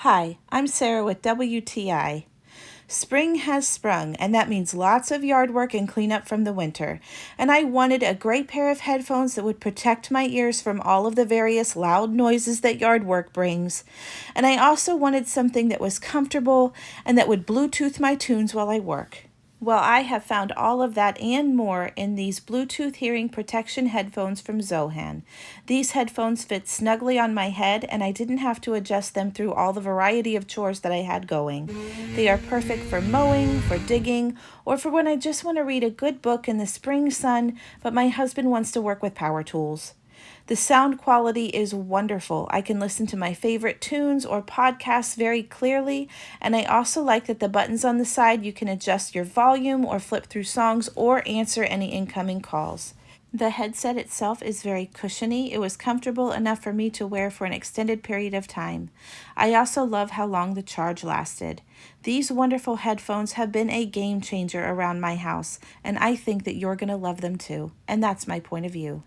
Hi, I'm Sarah with WTI. Spring has sprung, and that means lots of yard work and cleanup from the winter. And I wanted a great pair of headphones that would protect my ears from all of the various loud noises that yard work brings. And I also wanted something that was comfortable and that would Bluetooth my tunes while I work. Well, I have found all of that and more in these Bluetooth hearing protection headphones from ZOHAN. These headphones fit snugly on my head, and I didn't have to adjust them through all the variety of chores that I had going. They are perfect for mowing, for digging, or for when I just want to read a good book in the spring sun, but my husband wants to work with power tools. The sound quality is wonderful. I can listen to my favorite tunes or podcasts very clearly, and I also like that the buttons on the side you can adjust your volume or flip through songs or answer any incoming calls. The headset itself is very cushiony. It was comfortable enough for me to wear for an extended period of time. I also love how long the charge lasted. These wonderful headphones have been a game changer around my house, and I think that you're going to love them too. And that's my point of view.